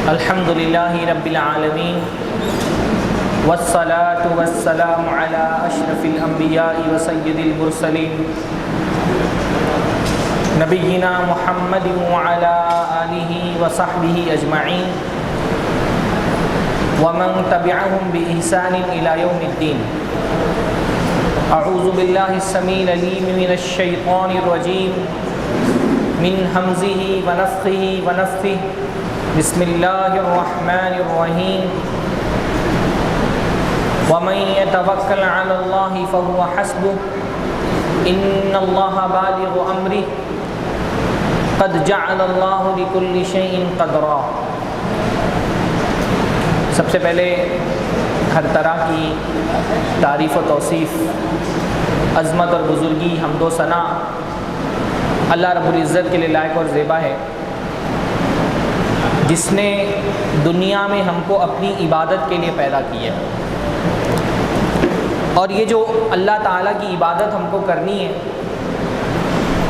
الحمد للہ رب العالمین والصلاة والسلام علی اشرف الانبیاء وسید المرسلین نبینا محمد وعلی آلہ وصحبہ اجمعین ومن تبعهم بإحسان إلى يوم الدین۔ اعوذ باللہ السمیع العلیم من الشیطان الرجیم من ہمزہ ونفخہ ونفثہ۔ بسم اللہ الرحمن الرحیم۔ ومن يتوکل علی اللہ فهو حسبہ ان اللہ بالغ امرہ قد جعل اللہ لکل شیء قدرا۔ سب سے پہلے ہر طرح کی تعریف و توصیف، عظمت اور بزرگی، حمد و ثنا اللہ رب العزت کے لیے لائق اور زیبا ہے، جس نے دنیا میں ہم کو اپنی عبادت کے لیے پیدا کیا ہے۔ اور یہ جو اللہ تعالیٰ کی عبادت ہم کو کرنی ہے،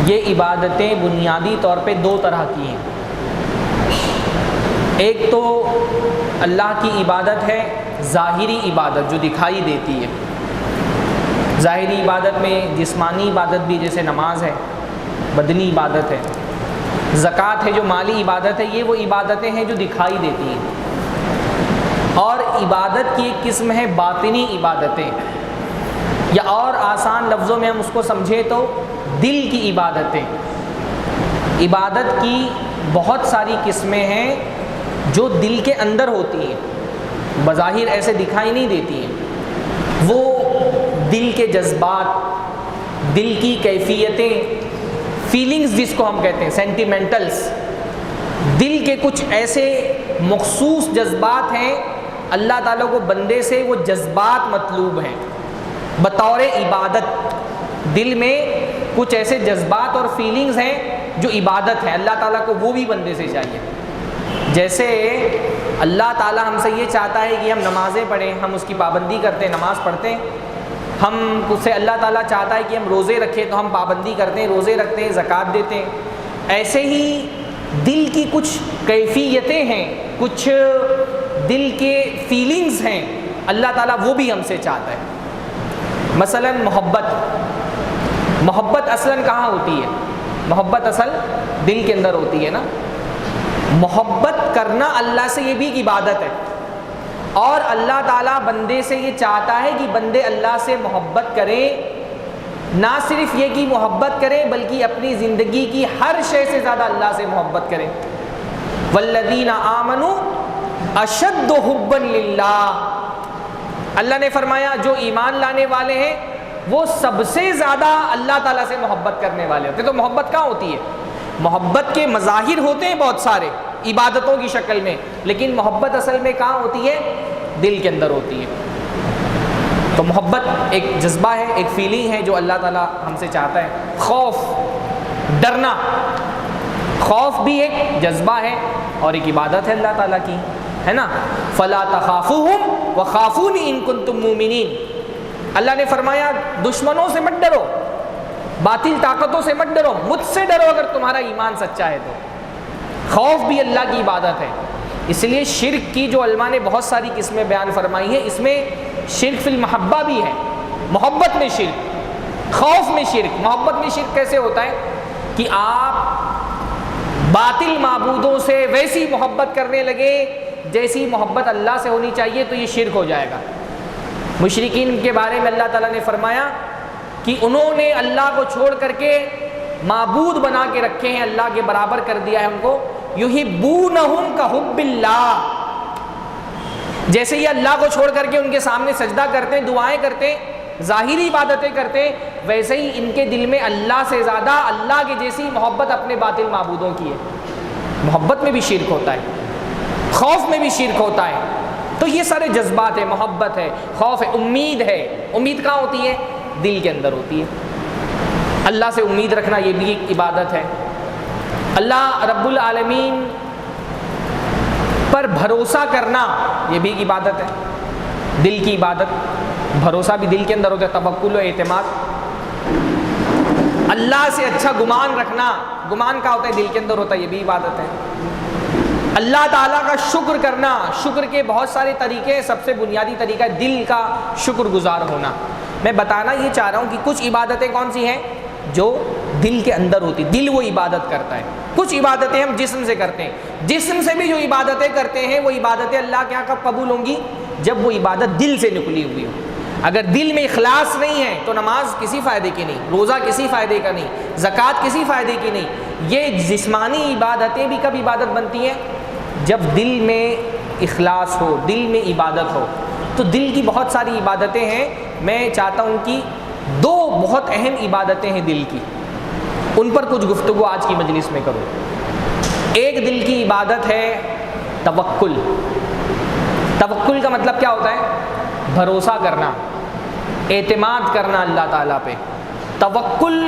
یہ عبادتیں بنیادی طور پہ دو طرح کی ہیں۔ ایک تو اللہ کی عبادت ہے ظاہری عبادت جو دکھائی دیتی ہے۔ ظاہری عبادت میں جسمانی عبادت بھی، جیسے نماز ہے، بدنی عبادت ہے، زکوٰۃ ہے جو مالی عبادت ہے، یہ وہ عبادتیں ہیں جو دکھائی دیتی ہیں۔ اور عبادت کی ایک قسم ہے باطنی عبادتیں، یا اور آسان لفظوں میں ہم اس کو سمجھیں تو دل کی عبادتیں۔ عبادت کی بہت ساری قسمیں ہیں جو دل کے اندر ہوتی ہیں، بظاہر ایسے دکھائی نہیں دیتی ہیں۔ وہ دل کے جذبات، دل کی کیفیتیں، فیلنگز جس کو ہم کہتے ہیں، سینٹیمنٹلز، دل کے کچھ ایسے مخصوص جذبات ہیں، اللہ تعالیٰ کو بندے سے وہ جذبات مطلوب ہیں بطور عبادت۔ دل میں کچھ ایسے جذبات اور فیلنگز ہیں جو عبادت ہے، اللہ تعالیٰ کو وہ بھی بندے سے چاہیے۔ جیسے اللہ تعالیٰ ہم سے یہ چاہتا ہے کہ ہم نمازیں پڑھیں، ہم اس کی پابندی کرتے ہیں، نماز پڑھتے ہیں۔ ہم اس سے اللہ تعالیٰ چاہتا ہے کہ ہم روزے رکھیں تو ہم پابندی کرتے ہیں، روزے رکھتے ہیں، زکوٰۃ دیتے ہیں۔ ایسے ہی دل کی کچھ کیفیتیں ہیں، کچھ دل کے فیلنگز ہیں، اللہ تعالیٰ وہ بھی ہم سے چاہتا ہے۔ مثلا محبت اصلاً کہاں ہوتی ہے؟ محبت اصل دل کے اندر ہوتی ہے نا۔ محبت کرنا اللہ سے یہ بھی ایک عبادت ہے، اور اللہ تعالیٰ بندے سے یہ چاہتا ہے کہ بندے اللہ سے محبت کریں، نہ صرف یہ کہ محبت کریں بلکہ اپنی زندگی کی ہر شے سے زیادہ اللہ سے محبت کریں۔ والذین آمنوا اشد حبا للہ، اللہ نے فرمایا جو ایمان لانے والے ہیں وہ سب سے زیادہ اللہ تعالیٰ سے محبت کرنے والے ہوتے ہیں۔ تو محبت کہاں ہوتی ہے؟ محبت کے مظاہر ہوتے ہیں بہت سارے عبادتوں کی شکل میں، لیکن محبت اصل میں کہاں ہوتی ہے؟ دل کے اندر ہوتی ہے۔ تو محبت ایک جذبہ ہے، ایک فیلنگ ہے جو اللہ تعالیٰ ہم سے چاہتا ہے۔ خوف، ڈرنا، خوف بھی ایک جذبہ ہے اور ایک عبادت ہے اللہ تعالیٰ کی، ہے نا۔ فلا تخافوہم وخافونی ان کنتم مومنین، اللہ نے فرمایا دشمنوں سے مت ڈرو، باطل طاقتوں سے مت ڈرو، مجھ سے ڈرو اگر تمہارا ایمان سچا ہے تو۔ خوف بھی اللہ کی عبادت ہے۔ اس لیے شرک کی جو علماء نے بہت ساری قسمیں بیان فرمائی ہیں، اس میں شرک فی المحبہ بھی ہے، محبت میں شرک، خوف میں شرک۔ محبت میں شرک کیسے ہوتا ہے کہ آپ باطل معبودوں سے ویسی محبت کرنے لگے جیسی محبت اللہ سے ہونی چاہیے، تو یہ شرک ہو جائے گا۔ مشرکین کے بارے میں اللہ تعالیٰ نے فرمایا کہ انہوں نے اللہ کو چھوڑ کر کے معبود بنا کے رکھے ہیں، اللہ کے برابر کر دیا ہے ان کو۔ یحبونہم کحب اللہ، جیسے یہ اللہ کو چھوڑ کر کے ان کے سامنے سجدہ کرتے ہیں، دعائیں کرتے ہیں، ظاہری عبادتیں کرتے ہیں، ویسے ہی ان کے دل میں اللہ سے زیادہ اللہ کے جیسی محبت اپنے باطل معبودوں کی ہے۔ محبت میں بھی شرک ہوتا ہے، خوف میں بھی شرک ہوتا ہے۔ تو یہ سارے جذبات ہیں، محبت ہے، خوف ہے، امید ہے۔ امید کہاں ہوتی ہے؟ دل کے اندر ہوتی ہے۔ اللہ سے امید رکھنا یہ بھی ایک عبادت ہے۔ اللہ رب العالمین پر بھروسہ کرنا یہ بھی ایک عبادت ہے، دل کی عبادت۔ بھروسہ بھی دل کے اندر ہوتا ہے، توکل و اعتماد۔ اللہ سے اچھا گمان رکھنا، گمان کا ہوتا ہے دل کے اندر ہوتا ہے، یہ بھی عبادت ہے۔ اللہ تعالیٰ کا شکر کرنا، شکر کے بہت سارے طریقے ہیں، سب سے بنیادی طریقہ ہے دل کا شکر گزار ہونا۔ میں بتانا یہ چاہ رہا ہوں کہ کچھ عبادتیں کون سی ہیں جو دل کے اندر ہوتی، دل وہ عبادت کرتا ہے۔ کچھ عبادتیں ہم جسم سے کرتے ہیں، جسم سے بھی جو عبادتیں کرتے ہیں وہ عبادتیں اللہ کے یہاں کب قبول ہوں گی؟ جب وہ عبادت دل سے نکلی ہوئی ہو۔ اگر دل میں اخلاص نہیں ہے تو نماز کسی فائدے کی نہیں، روزہ کسی فائدے کا نہیں، زکوٰۃ کسی فائدے کی نہیں۔ یہ جسمانی عبادتیں بھی کب عبادت بنتی ہیں؟ جب دل میں اخلاص ہو، دل میں عبادت ہو۔ تو دل کی بہت ساری عبادتیں ہیں، میں چاہتا ہوں کہ دو بہت اہم عبادتیں ہیں دل کی، ان پر کچھ گفتگو آج کی مجلس میں کروں۔ ایک دل کی عبادت ہے توکل۔ توکل کا مطلب کیا ہوتا ہے؟ بھروسہ کرنا، اعتماد کرنا اللہ تعالیٰ پہ۔ توکل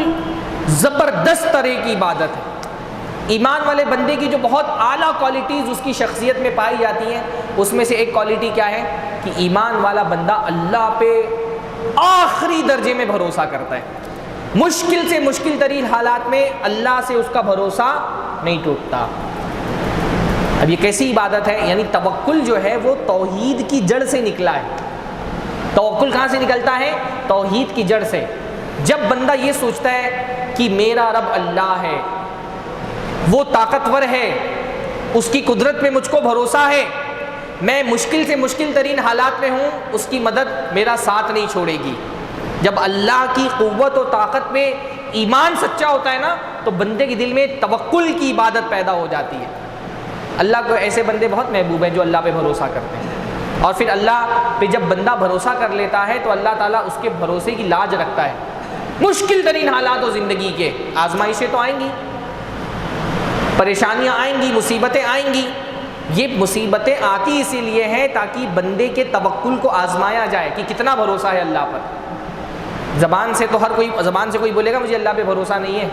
زبردست طرح کی عبادت ہے۔ ایمان والے بندے کی جو بہت اعلیٰ کوالٹیز اس کی شخصیت میں پائی جاتی ہیں، اس میں سے ایک کوالٹی کیا ہے کہ ایمان والا بندہ اللہ پہ آخری درجے میں بھروسہ کرتا ہے۔ مشکل سے مشکل ترین حالات میں اللہ سے اس کا بھروسہ نہیں ٹوٹتا۔ اب یہ کیسی عبادت ہے؟ یعنی توکل جو ہے وہ توحید کی جڑ سے نکلا ہے۔ توکل کہاں سے نکلتا ہے؟ توحید کی جڑ سے۔ جب بندہ یہ سوچتا ہے کہ میرا رب اللہ ہے، وہ طاقتور ہے، اس کی قدرت پہ مجھ کو بھروسہ ہے، میں مشکل سے مشکل ترین حالات میں ہوں، اس کی مدد میرا ساتھ نہیں چھوڑے گی۔ جب اللہ کی قوت و طاقت میں ایمان سچا ہوتا ہے نا، تو بندے کے دل میں توکل کی عبادت پیدا ہو جاتی ہے۔ اللہ کو ایسے بندے بہت محبوب ہیں جو اللہ پہ بھروسہ کرتے ہیں، اور پھر اللہ پہ جب بندہ بھروسہ کر لیتا ہے تو اللہ تعالیٰ اس کے بھروسے کی لاج رکھتا ہے۔ مشکل ترین حالات ہو زندگی کے، آزمائشیں تو آئیں گی، پریشانیاں آئیں گی، مصیبتیں آئیں گی۔ یہ مصیبتیں آتی اسی لیے ہیں تاکہ بندے کے توکل کو آزمایا جائے کہ کتنا بھروسہ ہے اللہ پر۔ زبان سے تو ہر کوئی، زبان سے کوئی بولے گا مجھے اللہ پہ بھروسہ نہیں ہے،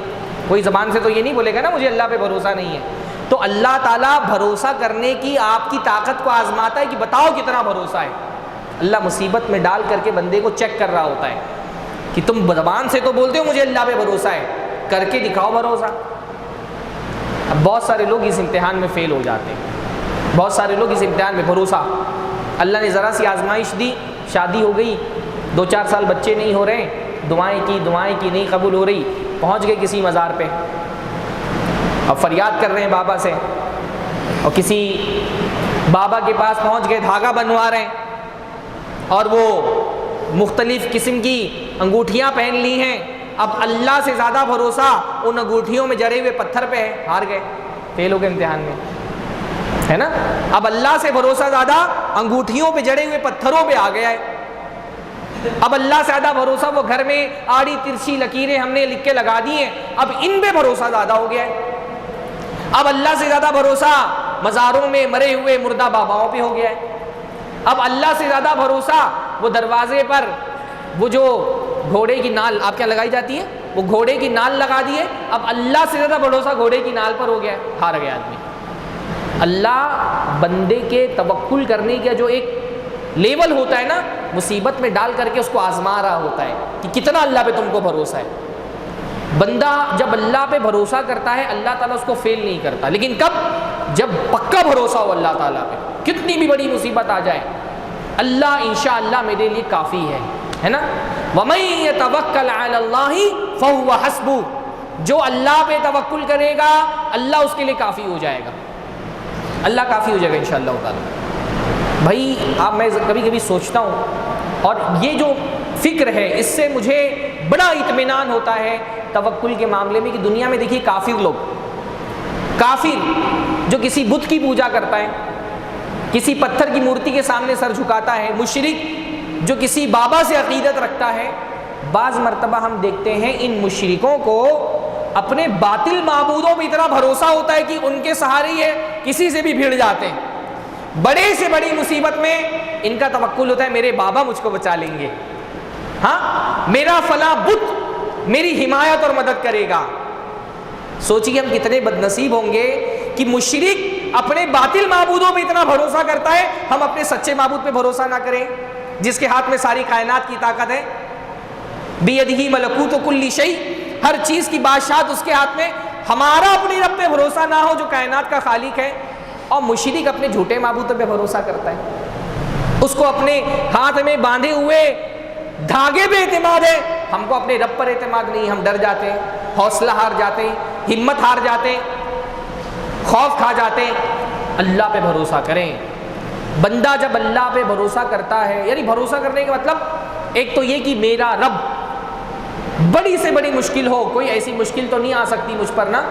کوئی زبان سے تو یہ نہیں بولے گا نا مجھے اللہ پہ بھروسہ نہیں ہے۔ تو اللہ تعالیٰ بھروسہ کرنے کی آپ کی طاقت کو آزماتا ہے کہ بتاؤ کتنا بھروسہ ہے۔ اللہ مصیبت میں ڈال کر کے بندے کو چیک کر رہا ہوتا ہے کہ تم زبان سے تو بولتے ہو مجھے اللہ پہ بھروسہ ہے، کر کے دکھاؤ بھروسہ۔ اب بہت سارے لوگ اس امتحان میں فیل ہو جاتے ہیں، بہت سارے لوگ اس امتحان میں بھروسہ، اللہ نے ذرا سی آزمائش دی، شادی ہو گئی، 2-4 سال بچے نہیں ہو رہے، دعائیں کی نہیں قبول ہو رہی، پہنچ گئے کسی مزار پہ، اب فریاد کر رہے ہیں بابا سے، اور کسی بابا کے پاس پہنچ گئے، دھاگا بنوا رہے ہیں اور وہ مختلف قسم کی انگوٹھیاں پہن لی ہیں۔ اب اللہ سے زیادہ بھروسہ ان انگوٹھیوں میں جڑے ہوئے پتھر پہ ہے، ہار گئے، فیل ہو گئے امتحان میں، ہے نا۔ اب اللہ سے بھروسہ زیادہ انگوٹھیوں پہ جڑے ہوئے پتھروں پہ آ گیا ہے۔ اب اللہ سے زیادہ بھروسہ وہ گھر میں آڑی ترچھی لکیریں ہم نے لکھ کے لگا دی ہیں، اب ان پہ بھروسہ زیادہ ہو گیا ہے۔ اب اللہ سے زیادہ بھروسہ مزاروں میں مرے ہوئے مردہ باباؤں پہ ہو گیا ہے۔ اب اللہ سے زیادہ بھروسہ وہ دروازے پر وہ جو گھوڑے کی نال آپ کیا لگائی جاتی ہے، وہ گھوڑے کی نال لگا دی ہے، اب اللہ سے زیادہ بھروسہ گھوڑے کی نال پر ہو گیا ہے، ہار گیا آدمی۔ اللہ بندے کے توکل کرنے کا جو ایک لیول ہوتا ہے نا، مصیبت میں ڈال کر کے اس کو آزما رہا ہوتا ہے کہ کتنا اللہ پہ تم کو بھروسہ ہے۔ بندہ جب اللہ پہ بھروسہ کرتا ہے اللہ تعالیٰ اس کو فیل نہیں کرتا، لیکن کب؟ جب پکا بھروسہ ہو اللہ تعالیٰ پہ، کتنی بھی بڑی مصیبت آ جائے اللہ انشاءاللہ میرے لیے کافی ہے نا۔ وَمَن يَتَوَكَّلْ عَلَى اللَّهِ فَهُوَ حَسْبُهُ، جو اللہ پہ توکل کرے گا اللہ اس کے لیے کافی ہو جائے گا، اللہ کافی ہو جائے گا انشاءاللہ تعالیٰ۔ بھائی آپ میں کبھی کبھی سوچتا ہوں، اور یہ جو فکر ہے اس سے مجھے بڑا اطمینان ہوتا ہے توکل کے معاملے میں، کہ دنیا میں دیکھیے کافر لوگ، کافر جو کسی بت کی پوجا کرتا ہے، کسی پتھر کی مورتی کے سامنے سر جھکاتا ہے، مشرک جو کسی بابا سے عقیدت رکھتا ہے، بعض مرتبہ ہم دیکھتے ہیں ان مشرکوں کو اپنے باطل معبودوں پہ اتنا بھروسہ ہوتا ہے کہ ان کے سہارے یہ کسی سے بھی بھیڑ جاتے ہیں۔ بڑے سے بڑی مصیبت میں ان کا توکل ہوتا ہے میرے بابا مجھ کو بچا لیں گے، ہاں میرا فلاں بت میری حمایت اور مدد کرے گا۔ سوچیے ہم کتنے بد نصیب ہوں گے کہ مشرک اپنے باطل معبودوں پہ اتنا بھروسہ کرتا ہے، ہم اپنے سچے معبود پہ بھروسہ نہ کریں جس کے ہاتھ میں ساری کائنات کی طاقت ہے۔ بیدہ ملکوت کل شیء، ہر چیز کی بادشاہت اس کے ہاتھ میں، ہمارا اپنے رب پہ بھروسہ نہ ہو جو کائنات کا خالق ہے، اور مشرک اپنے جھوٹے معبودوں پہ بھروسہ کرتا ہے، اس کو اپنے ہاتھ میں باندھے ہوئے دھاگے پہ اعتماد ہے. ہم کو اپنے رب پر اعتماد نہیں، ہم ڈر جاتے ہیں، حوصلہ ہار جاتے ہیں، ہمت ہار جاتے ہیں، خوف کھا جاتے ہیں. اللہ پہ بھروسہ کریں. بندہ جب اللہ پہ بھروسہ کرتا ہے، یعنی بھروسہ کرنے کا مطلب ایک تو یہ کہ میرا رب، بڑی سے بڑی مشکل ہو، کوئی ایسی مشکل تو نہیں آ سکتی مجھ پر نا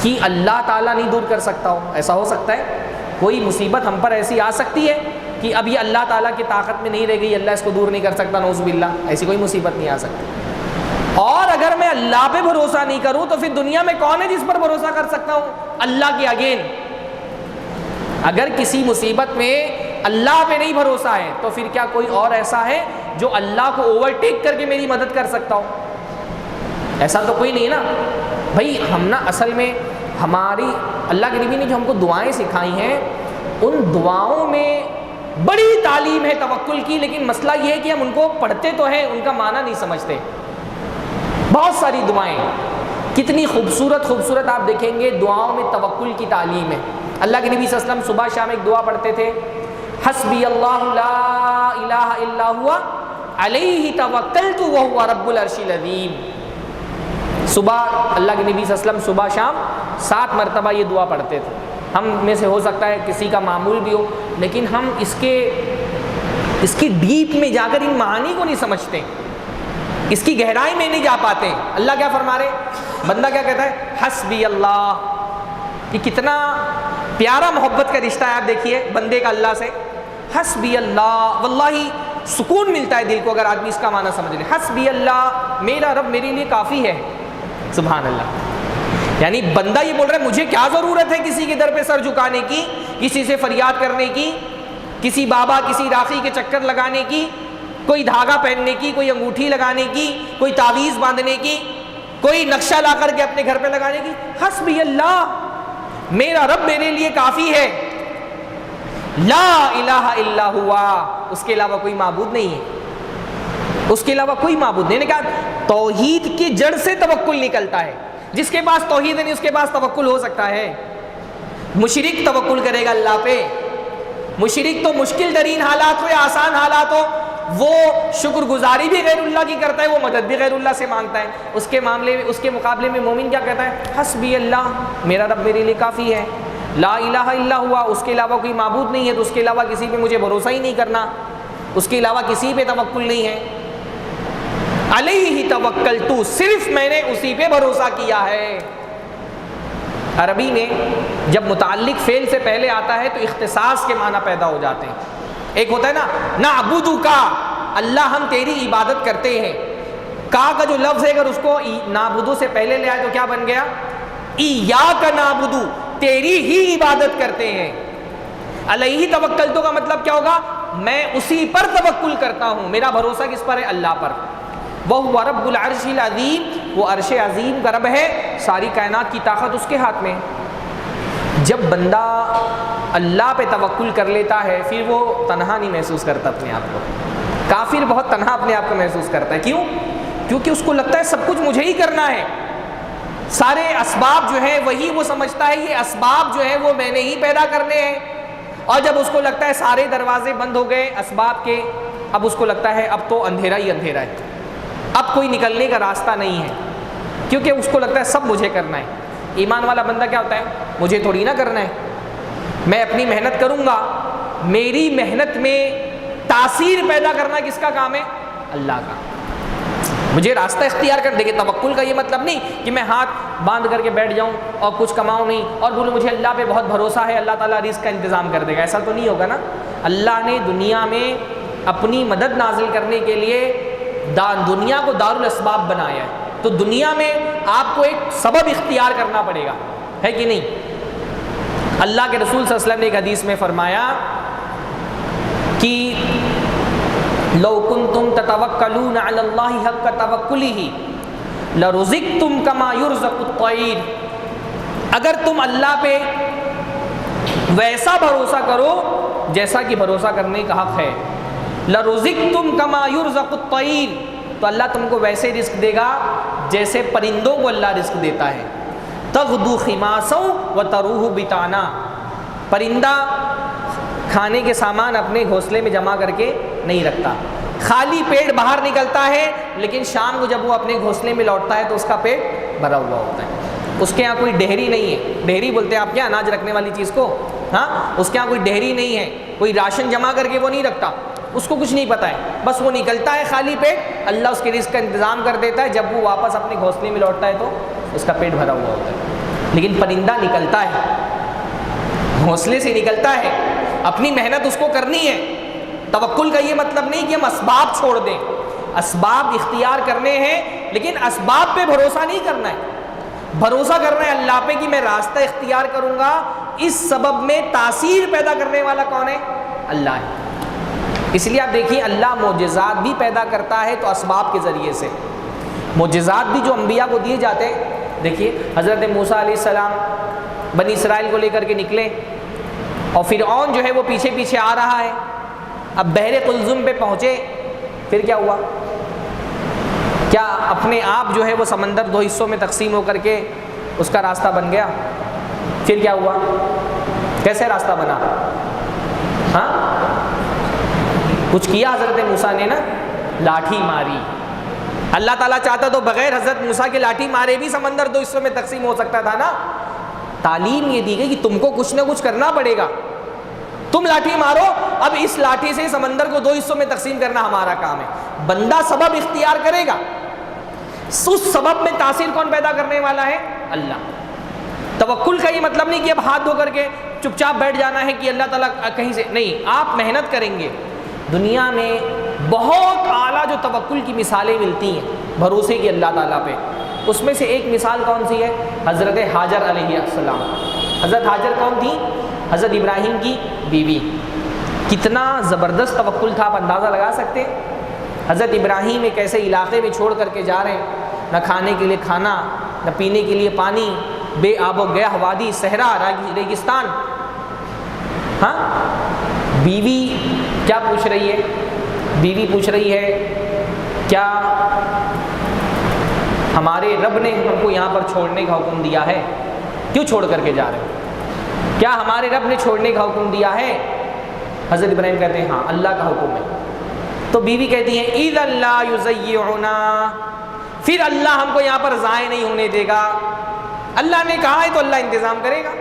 کہ اللہ تعالیٰ نہیں دور کر سکتا ہو. ایسا ہو سکتا ہے کوئی مصیبت ہم پر ایسی آ سکتی ہے کہ اب یہ اللہ تعالیٰ کی طاقت میں نہیں رہ گئی، اللہ اس کو دور نہیں کر سکتا، نعوذ باللہ، ایسی کوئی مصیبت نہیں آ سکتی. اور اگر میں اللہ پہ بھروسہ نہیں کروں تو پھر دنیا میں کون ہے جس پر بھروسہ کر سکتا ہوں؟ اللہ کے اگین. اگر کسی مصیبت میں اللہ پہ نہیں بھروسہ ہے تو پھر کیا کوئی اور ایسا ہے جو اللہ کو اوورٹیک کر کے میری مدد کر سکتا ہو؟ ایسا تو کوئی نہیں نا بھائی. ہم نا اصل میں ہماری اللہ کے نبی نے جو ہم کو دعائیں سکھائی ہیں، ان دعاؤں میں بڑی تعلیم ہے توکل کی، لیکن مسئلہ یہ ہے کہ ہم ان کو پڑھتے تو ہیں، ان کا معنی نہیں سمجھتے. بہت ساری دعائیں کتنی خوبصورت خوبصورت آپ دیکھیں گے دعاؤں میں توکل کی تعلیم ہے. اللہ کے نبی صلی اللہ علیہ وسلم صبح شام ایک دعا پڑھتے تھے، حسبی اللہ لا الہ الا ہوا علیہ توکلت وہو رب العرش العظیم. صبح اللہ کے نبی صلی اللہ علیہ وسلم صبح شام 7 مرتبہ یہ دعا پڑھتے تھے. ہم میں سے ہو سکتا ہے کسی کا معمول بھی ہو، لیکن ہم اس کی ڈیپ میں جا کر ان معانی کو نہیں سمجھتے، اس کی گہرائی میں نہیں جا پاتے. اللہ کیا فرما رہے، بندہ کیا کہتا ہے، حسبی اللہ. یہ کتنا پیارا محبت کا رشتہ ہے. آپ دیکھیے بندے کا اللہ سے، حسبی اللہ. واللہ سکون ملتا ہے دل کو اگر آدمی اس کا معنی سمجھ لے. حسبی اللہ، میرا رب میرے لیے کافی ہے. سبحان اللہ. یعنی بندہ یہ بول رہا ہے مجھے کیا ضرورت ہے کسی کے در پہ سر جھکانے کی، کسی سے فریاد کرنے کی، کسی بابا کسی راخی کے چکر لگانے کی، کوئی دھاگا پہننے کی، کوئی انگوٹھی لگانے کی، کوئی تعویذ باندھنے کی، کوئی نقشہ لا کر کے اپنے گھر پہ لگانے کی. حسبی اللہ، میرا رب میرے لیے کافی ہے. لا الہ الا ہوا، اس کے علاوہ کوئی معبود نہیں ہے، اس کے علاوہ کوئی معبود نہیں. نے کہا توحید کی جڑ سے توکل نکلتا ہے. جس کے پاس توحید نہیں اس کے پاس توکل ہو سکتا ہے. مشرک توکل کرے گا اللہ پہ. مشرک تو مشکل ترین حالات ہو یا آسان حالات ہو، وہ شکر گزاری بھی غیر اللہ کی کرتا ہے، وہ مدد بھی غیر اللہ سے مانگتا ہے. اس کے مقابلے میں مومن کیا کہتا ہے، حسبی اللہ، میرا رب میرے لیے کافی ہے. لا الہ الا ہوا، اس کے علاوہ کوئی معبود نہیں ہے، تو اس کے علاوہ کسی پہ مجھے بھروسہ ہی نہیں کرنا، اس کے علاوہ کسی پہ توکل نہیں ہے. علیہ توکلت، صرف میں نے اسی پہ بھروسہ کیا ہے. عربی میں جب متعلق فعل سے پہلے آتا ہے تو اختصاص کے معنی پیدا ہو جاتے ہیں. ایک ہوتا ہے نا نعبدک، اللہ ہم تیری عبادت کرتے ہیں. کا جو لفظ ہے اگر اس کو نعبدو سے پہلے لے آئے تو کیا بن گیا، ایاک نعبدو، تیری ہی عبادت کرتے ہیں. علیہ توکلت کا مطلب کیا ہوگا، میں اسی پر توکل کرتا ہوں. میرا بھروسہ کس پر ہے، اللہ پر. وہو رب العرش العظیم، وہ عرش عظیم کا رب ہے، ساری کائنات کی طاقت اس کے ہاتھ میں. جب بندہ اللہ پہ توکل کر لیتا ہے پھر وہ تنہا نہیں محسوس کرتا اپنے آپ کو. کافر بہت تنہا اپنے آپ کو محسوس کرتا ہے. کیوں؟ کیونکہ اس کو لگتا ہے سب کچھ مجھے ہی کرنا ہے. سارے اسباب جو ہیں وہی وہ سمجھتا ہے یہ اسباب جو ہیں وہ میں نے ہی پیدا کرنے ہیں. اور جب اس کو لگتا ہے سارے دروازے بند ہو گئے اسباب کے، اب اس کو لگتا ہے اب تو اندھیرا ہی اندھیرا ہے، اب کوئی نکلنے کا راستہ نہیں ہے، کیونکہ اس کو لگتا ہے سب مجھے کرنا ہے. ایمان والا بندہ کیا ہوتا ہے، مجھے تھوڑی نہ کرنا ہے، میں اپنی محنت کروں گا. میری محنت میں تاثیر پیدا کرنا کس کا کام ہے، اللہ کا. مجھے راستہ اختیار کر. دیکھیں توکل کا یہ مطلب نہیں کہ میں ہاتھ باندھ کر کے بیٹھ جاؤں اور کچھ کماؤں نہیں اور بولوں مجھے اللہ پہ بہت بھروسہ ہے، اللہ تعالیٰ رزق کا انتظام کر دے گا. ایسا تو نہیں ہوگا نا. اللہ نے دنیا میں اپنی مدد نازل کرنے کے لیے دنیا کو دار الاسباب بنایا ہے، تو دنیا میں آپ کو ایک سبب اختیار کرنا پڑے گا، ہے کہ نہیں. اللہ کے رسول صلی اللہ علیہ وسلم نے ایک حدیث میں فرمایا کہ لو کنتم تتوکلون علی اللہ حق توکلہ لرزقتم کما یرزق الطیر. اگر تم اللہ پہ ویسا بھروسہ کرو جیسا کہ بھروسہ کرنے کا حق ہے، لرزقتم کما یرزق الطیر، تو اللہ تم کو ویسے رزق دے گا جیسے پرندوں کو اللہ رزق دیتا ہے. تغدو خماسا وتروح بطانا، پرندہ کھانے کے سامان اپنے گھونسلے میں جمع کر کے نہیں رکھتا، خالی پیٹ باہر نکلتا ہے، لیکن شام کو جب وہ اپنے گھونسلے میں لوٹتا ہے تو اس کا پیٹ بھرا ہوا ہوتا ہے۔ اس کے یہاں کوئی ڈہری نہیں ہے، ڈہری بولتے ہیں آپ کیا اناج رکھنے والی چیز کو، ہاں، اس کے یہاں کوئی ڈہری نہیں ہے، کوئی راشن جمع کر کے وہ نہیں رکھتا، اس کو کچھ نہیں پتہ ہے، بس وہ نکلتا ہے خالی پیٹ، اللہ اس کے رزق کا انتظام کر دیتا ہے، جب وہ واپس اپنے گھونسلے میں لوٹتا ہے تو اس کا پیٹ بھرا ہوا ہوتا ہے۔ لیکن پرندہ نکلتا ہے، گھونسلے سے نکلتا ہے، اپنی محنت اس کو کرنی ہے۔ توکل کا یہ مطلب نہیں کہ ہم اسباب چھوڑ دیں، اسباب اختیار کرنے ہیں، لیکن اسباب پہ بھروسہ نہیں کرنا ہے، بھروسہ کرنا ہے اللہ پہ کہ میں راستہ اختیار کروں گا، اس سبب میں تاثیر پیدا کرنے والا کون ہے؟ اللہ ہے۔ اس لیے آپ دیکھیے اللہ معجزات بھی پیدا کرتا ہے تو اسباب کے ذریعے سے، معجزات بھی جو انبیاء کو دیے جاتے ہیں، دیکھیے حضرت موسیٰ علیہ السلام بنی اسرائیل کو لے کر کے نکلے اور فرعون جو ہے وہ پیچھے پیچھے آ رہا ہے، اب بحر قلزم پہ پہنچے، پھر کیا ہوا؟ کیا اپنے آپ جو ہے وہ سمندر دو حصوں میں تقسیم ہو کر کے اس کا راستہ بن گیا؟ پھر کیا ہوا؟ کیسے راستہ بنا؟ ہاں، کچھ کیا حضرت موسیٰ نے نا، لاٹھی ماری۔ اللہ تعالیٰ چاہتا تو بغیر حضرت موسیٰ کے لاٹھی مارے بھی سمندر دو حصوں میں تقسیم ہو سکتا تھا نا۔ تعلیم یہ دی گئی کہ تم کو کچھ نہ کچھ کرنا پڑے گا، تم لاٹھی مارو، اب اس لاٹھی سے سمندر کو دو حصوں میں تقسیم کرنا ہمارا کام ہے۔ بندہ سبب اختیار کرے گا، اس سبب میں تاثیر کون پیدا کرنے والا ہے؟ اللہ۔ توکل کا یہ مطلب نہیں کہ اب ہاتھ دھو کر کے چپ چاپ بیٹھ جانا ہے کہ اللہ تعالیٰ کہیں سے نہیں، آپ محنت کریں گے۔ دنیا میں بہت اعلیٰ جو توکل کی مثالیں ملتی ہیں بھروسے کی اللہ تعالیٰ پہ، اس میں سے ایک مثال کون سی ہے؟ حضرت ہاجر علیہ السلام۔ حضرت ہاجر کون تھی؟ حضرت ابراہیم کی بیوی۔ کتنا زبردست توکل تھا، آپ اندازہ لگا سکتے ہیں؟ حضرت ابراہیم ایک ایسے علاقے میں چھوڑ کر کے جا رہے ہیں، نہ کھانے کے لیے کھانا، نہ پینے کے لیے پانی، بے آب و گیاہ وادی، صحرا، ریگستان۔ ہاں، بیوی کیا پوچھ رہی ہے؟ بیوی پوچھ رہی ہے کیا ہمارے رب نے ہم کو یہاں پر چھوڑنے کا حکم دیا ہے؟ کیوں چھوڑ کر کے جا رہے ہیں؟ کیا ہمارے رب نے چھوڑنے کا حکم دیا ہے؟ حضرت ابراہیم کہتے ہیں ہاں، اللہ کا حکم ہے۔ تو بیوی کہتی ہے اِذَا اللَّهُ يُزَيِّعُنَا، پھر اللہ ہم کو یہاں پر ضائع نہیں ہونے دے گا۔ اللہ نے کہا ہے تو اللہ انتظام کرے گا۔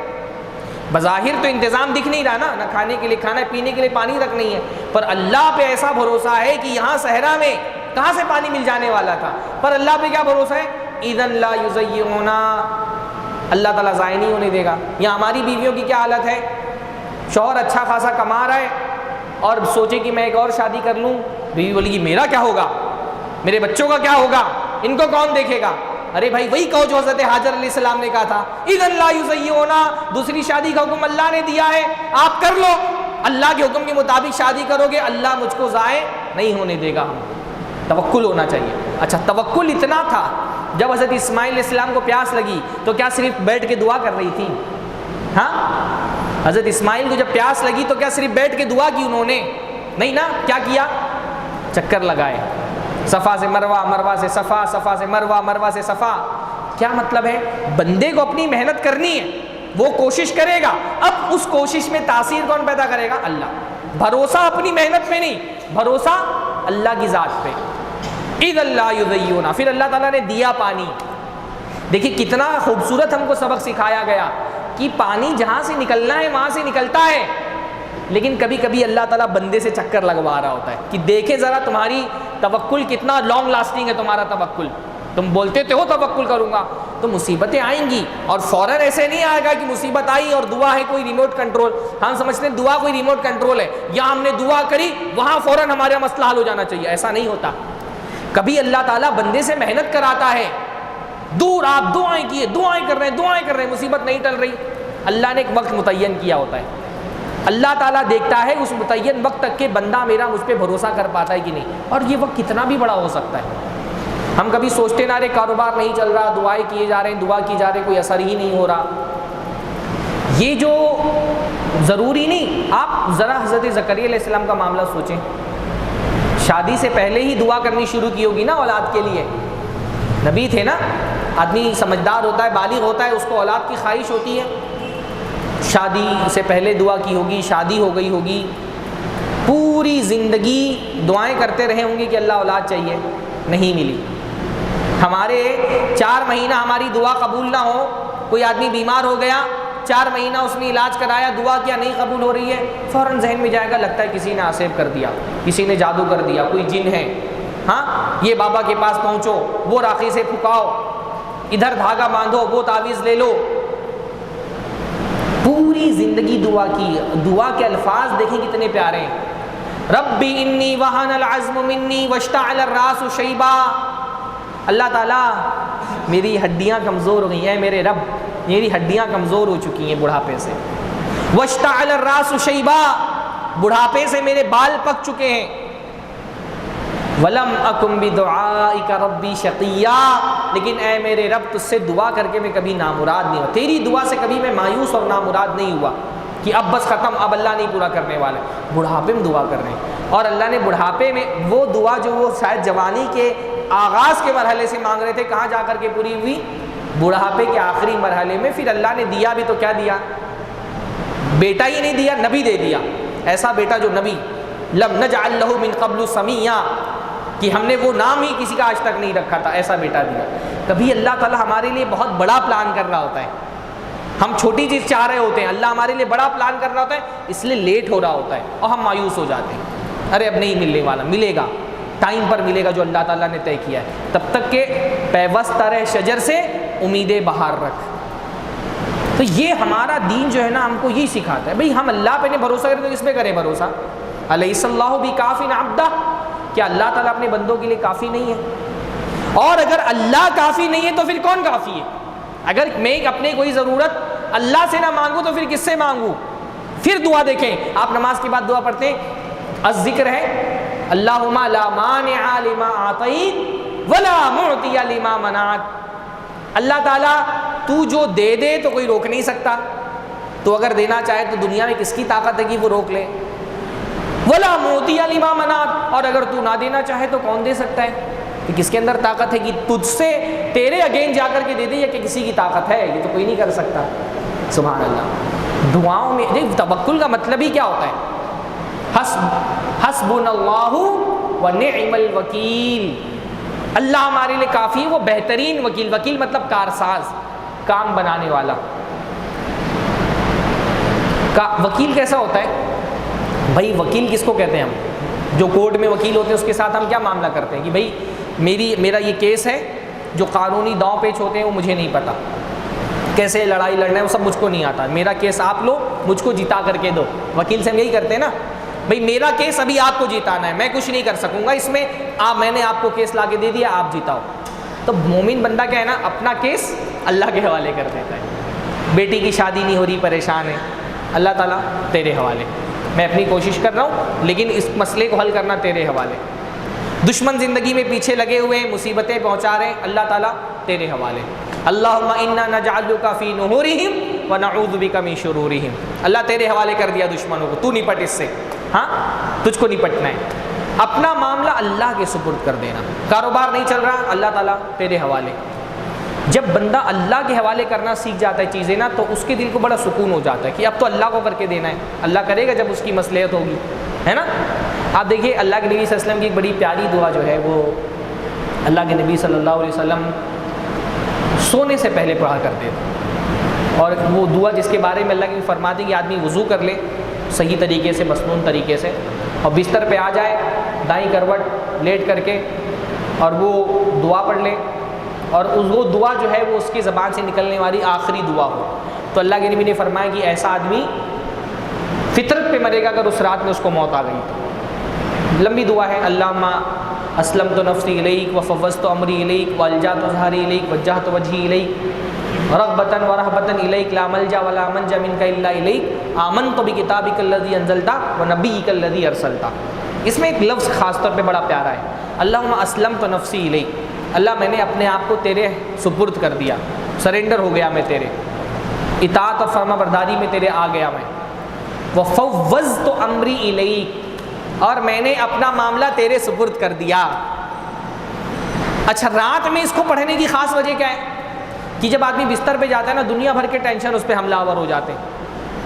بظاہر تو انتظام دکھ نہیں رہا نا، نہ کھانے کے لیے کھانا، پینے کے لیے پانی تک نہیں ہے، پر اللہ پہ ایسا بھروسہ ہے کہ یہاں صحرا میں کہاں سے پانی مل جانے والا تھا، پر اللہ پہ کیا بھروسہ ہے؟ اِذَا اللَّهُ يُزَيِّعُنَا، اللہ تعالیٰ ضائع نہیں ہونے دے گا۔ یہاں ہماری بیویوں کی کیا حالت ہے؟ شوہر اچھا خاصا کما رہا ہے اور سوچے کہ میں ایک اور شادی کر لوں، بیوی بولی کہ میرا کیا ہوگا، میرے بچوں کا کیا ہوگا، ان کو کون دیکھے گا؟ ارے بھائی وہی کہو جو حضرت حاجر علیہ السلام نے کہا تھا، اِذَا اللَّهُ يُزَيِّعُنَا، دوسری شادی کا حکم اللہ نے دیا ہے، آپ کر لو، اللہ کے حکم کے مطابق شادی کرو گے، اللہ مجھ کو ضائع نہیں ہونے دے گا۔ توکل ہونا چاہیے۔ اچھا، توکل اتنا تھا جب حضرت اسماعیل علیہ السلام کو پیاس لگی تو کیا صرف بیٹھ کے دعا کر رہی تھی؟ ہاں، حضرت اسماعیل کو جب پیاس لگی تو کیا صرف بیٹھ کے دعا کی انہوں نے؟ نہیں نا، کیا کیا؟ چکر لگائے، صفا سے مروہ، مروہ سے صفا، صفا سے مروہ، مروہ سے صفا۔ کیا مطلب ہے؟ بندے کو اپنی محنت کرنی ہے، وہ کوشش کرے گا، اب اس کوشش میں تاثیر کون پیدا کرے گا؟ اللہ۔ بھروسہ اپنی محنت پہ نہیں، بھروسہ اللہ کی ذات پہ۔ اِذَا اللَّهُ يُزَيِّعُنَا، پھر اللہ تعالیٰ نے دیا پانی۔ دیکھیے کتنا خوبصورت ہم کو سبق سکھایا گیا کہ پانی جہاں سے نکلنا ہے وہاں سے نکلتا ہے، لیکن کبھی کبھی اللہ تعالیٰ بندے سے چکر لگوا رہا ہوتا ہے کہ دیکھے ذرا تمہاری توکل کتنا لانگ لاسٹنگ ہے، تمہارا توکل، تم بولتے ہو توکل کروں گا، تو مصیبتیں آئیں گی اور فوراً ایسے نہیں آئے گا کہ مصیبت آئی اور دعا ہے کوئی ریموٹ کنٹرول۔ ہم سمجھتے ہیں دعا کوئی ریموٹ کنٹرول ہے، یا ہم نے دعا کری وہاں فوراً ہمارا مسئلہ حل ہو جانا چاہیے، ایسا نہیں ہوتا۔ کبھی اللہ تعالیٰ بندے سے محنت کراتا ہے، دور آپ دعائیں کیے، دعائیں کر رہے ہیں، دعائیں کر رہے ہیں، مصیبت نہیں ٹل رہی، اللہ نے ایک وقت متعین کیا ہوتا ہے، اللہ تعالیٰ دیکھتا ہے اس متعین وقت تک کہ بندہ میرا مجھ پہ بھروسہ کر پاتا ہے کہ نہیں، اور یہ وقت کتنا بھی بڑا ہو سکتا ہے۔ ہم کبھی سوچتے نہ رہے کاروبار نہیں چل رہا، دعائیں کیے جا رہے ہیں، دعا کی جا رہے ہیں، کوئی اثر ہی نہیں ہو رہا، یہ جو ضروری نہیں۔ آپ ذرا حضرت زکریا علیہ السلام کا معاملہ سوچیں، شادی سے پہلے ہی دعا کرنی شروع کی ہوگی نا اولاد کے لیے، نبی تھے نا، آدمی سمجھدار ہوتا ہے، بالغ ہوتا ہے، اس کو اولاد کی خواہش ہوتی ہے، شادی سے پہلے دعا کی ہوگی، شادی ہو گئی ہوگی، پوری زندگی دعائیں کرتے رہے ہوں گے کہ اللہ اولاد چاہیے، نہیں ملی۔ ہمارے 4 مہینہ ہماری دعا قبول نہ ہو، کوئی آدمی بیمار ہو گیا، 4 مہینہ اس نے علاج کرایا، دعا کیا، نہیں قبول ہو رہی ہے، فوراً ذہن میں جائے گا لگتا ہے کسی نے آسیب کر دیا، کسی نے جادو کر دیا، کوئی جن ہے، ہاں یہ بابا کے پاس پہنچو، وہ راکھی سے پھکاؤ، ادھر دھاگا باندھو، وہ تعویذ لے لو۔ پوری زندگی دعا کی، دعا کے الفاظ دیکھیں کتنے پیارے ہیں، ربی انی وہن العظم منی واشتعل الراس شیبا، اللہ تعالیٰ میری ہڈیاں کمزور ہو گئی ہیں، میرے رب میری ہڈیاں کمزور ہو چکی ہیں بڑھاپے سے، واشتعل الراس شیبا، بڑھاپے سے میرے بال پک چکے ہیں، ولم اکن بدعائک ربی شقیا، لیکن اے میرے رب تجھ سے دعا کر کے میں کبھی نامراد نہیں ہوا، تیری دعا سے کبھی میں مایوس اور نامراد نہیں ہوا کہ اب بس ختم، اب اللہ نہیں پورا کرنے والے۔ بڑھاپے میں دعا کر رہے ہیں، اور اللہ نے بڑھاپے میں وہ دعا جو وہ شاید جوانی کے آغاز کے مرحلے سے مانگ رہے تھے، کہاں جا کر کے پوری ہوئی؟ بڑھاپے کے آخری مرحلے میں۔ پھر اللہ نے دیا بھی تو کیا دیا؟ بیٹا ہی نہیں دیا، نبی دے دیا، ایسا بیٹا جو نبی، لم نجعل لہ من قبل سمیہ، کہ ہم نے وہ نام ہی کسی کا آج تک نہیں رکھا تھا، ایسا بیٹا دیا۔ کبھی اللہ تعالیٰ ہمارے لیے بہت بڑا پلان کر رہا ہوتا ہے، ہم چھوٹی چیز چاہ رہے ہوتے ہیں، اللہ ہمارے لیے بڑا پلان کر رہا ہوتا ہے، اس لیے لیٹ ہو رہا ہوتا ہے اور ہم مایوس ہو جاتے ہیں، ارے اب نہیں ملنے والا، ملے گا، ٹائم پر ملے گا جو اللہ تعالیٰ نے طے کیا ہے، تب تک کہ پیوست رہ شجر سے امید بہار رکھ۔ تو یہ ہمارا دین جو ہے نا ہم کو یہی سکھاتا ہے، بھئی ہم اللہ پہ نہیں بھروسہ کریں تو کس پہ کریں بھروسہ؟ الیس اللہ بکاف عبدہ، کیا اللہ تعالیٰ اپنے بندوں کے لیے کافی نہیں ہے؟ اور اگر اللہ کافی نہیں ہے تو پھر کون کافی ہے؟ اگر میں اپنے کوئی ضرورت اللہ سے نہ مانگوں تو پھر کس سے مانگوں؟ پھر دعا دیکھیں، آپ نماز کے بعد دعا پڑھتے ہیں، الذکر ہے اللہم لا مانع لما اعطیت ولا معطی لما منعت، اللہ تعالیٰ تو جو دے دے تو کوئی روک نہیں سکتا، تو اگر دینا چاہے تو دنیا میں کس کی طاقت ہے کہ وہ روک لے؟ ولا معطی لما منعت، اور اگر تو نہ دینا چاہے تو کون دے سکتا ہے؟ کہ کس کے اندر طاقت ہے کہ تجھ سے تیرے اگین جا کر کے دے دے، یا کہ کسی کی طاقت ہے؟ یہ تو کوئی نہیں کر سکتا۔ سبحان اللہ۔ دعاؤں میں دیکھ توکل کا مطلب ہی کیا ہوتا ہے؟ حسبنا اللہ ونعم الوکیل، اللہ ہمارے لیے کافی ہے، وہ بہترین وکیل، وکیل مطلب کارساز، کام بنانے والا۔ وکیل کیسا ہوتا ہے بھائی؟ وکیل کس کو کہتے ہیں ہم؟ جو کورٹ میں وکیل ہوتے ہیں اس کے ساتھ ہم کیا معاملہ کرتے ہیں کہ بھائی میرا یہ کیس ہے، جو قانونی داؤ پیچ ہوتے ہیں وہ مجھے نہیں پتہ، کیسے لڑائی لڑنا ہے وہ سب مجھ کو نہیں آتا، میرا کیس آپ لو، مجھ کو جتا کر کے دو۔ وکیل سے ہم یہی کرتے ہیں نا، بھائی میرا کیس ابھی آپ کو جتانا ہے، میں کچھ نہیں کر سکوں گا اس میں، میں نے آپ کو کیس لا کے دے دیا، آپ جتاؤ۔ تو مومن بندہ کیا ہے نا، اپنا کیس اللہ کے حوالے کر دیتا ہے۔ بیٹی کی شادی نہیں ہو رہی، پریشان ہے، اللہ تعالیٰ تیرے حوالے، میں اپنی کوشش کر رہا ہوں لیکن اس مسئلے کو حل کرنا تیرے حوالے۔ دشمن زندگی میں پیچھے لگے ہوئے ہیں، مصیبتیں پہنچا رہے ہیں، اللہ تعالیٰ تیرے حوالے۔ اللہم انا نجعلک فی نحورہم ونعوذ بک من شرورہم، اللہ تیرے حوالے کر دیا دشمنوں کو، تو نپٹ اس سے، ہاں تجھ کو نپٹنا ہے۔ اپنا معاملہ اللہ کے سپرد کر دینا، کاروبار نہیں چل رہا، اللہ تعالیٰ تیرے حوالے۔ جب بندہ اللہ کے حوالے کرنا سیکھ جاتا ہے چیزیں نا، تو اس کے دل کو بڑا سکون ہو جاتا ہے کہ اب تو اللہ کو کر کے دینا ہے، اللہ کرے گا جب اس کی مصلحت ہوگی، ہے نا۔ آپ دیکھیے اللہ کے نبی صلی اللہ علیہ وسلم کی ایک بڑی پیاری دعا جو ہے، وہ اللہ کے نبی صلی اللہ علیہ وسلم سونے سے پہلے پڑھا کرتے تھے، اور وہ دعا جس کے بارے میں اللہ کی فرماتے ہیں کہ آدمی وضو کر لے صحیح طریقے سے، مسنون طریقے سے، اور بستر پہ آ جائے دائیں کروٹ لیٹ کر کے، اور وہ دعا پڑھ لے، اور وہ دعا جو ہے وہ اس کی زبان سے نکلنے والی آخری دعا ہو، تو اللہ کے نبی نے فرمایا کہ ایسا آدمی فطرت پہ مرے گا اگر اس رات میں اس کو موت آ گئی تو۔ لمبی دعا ہے، اللہم اسلمت نفسی الیک وفوضت امری الیک والجأت ظہری الیک وجہت وجہی الیک رغبۃ ورہبۃ الیک لا ملجا ولا منجا منک الا الیک آمنت بکتابک الذی انزلت ونبیک الذی ارسلت۔ اس میں ایک لفظ خاص طور پہ بڑا پیارا ہے، اللہم اسلمت نفسی الیک، اللہ میں نے اپنے آپ کو تیرے سپرد کر دیا، سرنڈر ہو گیا میں تیرے، اطاعت اور فرما برداری میں تیرے آ گیا میں، وفوضت امری الیک، اور میں نے اپنا معاملہ تیرے سپرد کر دیا۔ اچھا، رات میں اس کو پڑھنے کی خاص وجہ کیا ہے کہ جب آدمی بستر پہ جاتا ہے نا، دنیا بھر کے ٹینشن اس پہ حملہ آور ہو جاتے ہیں،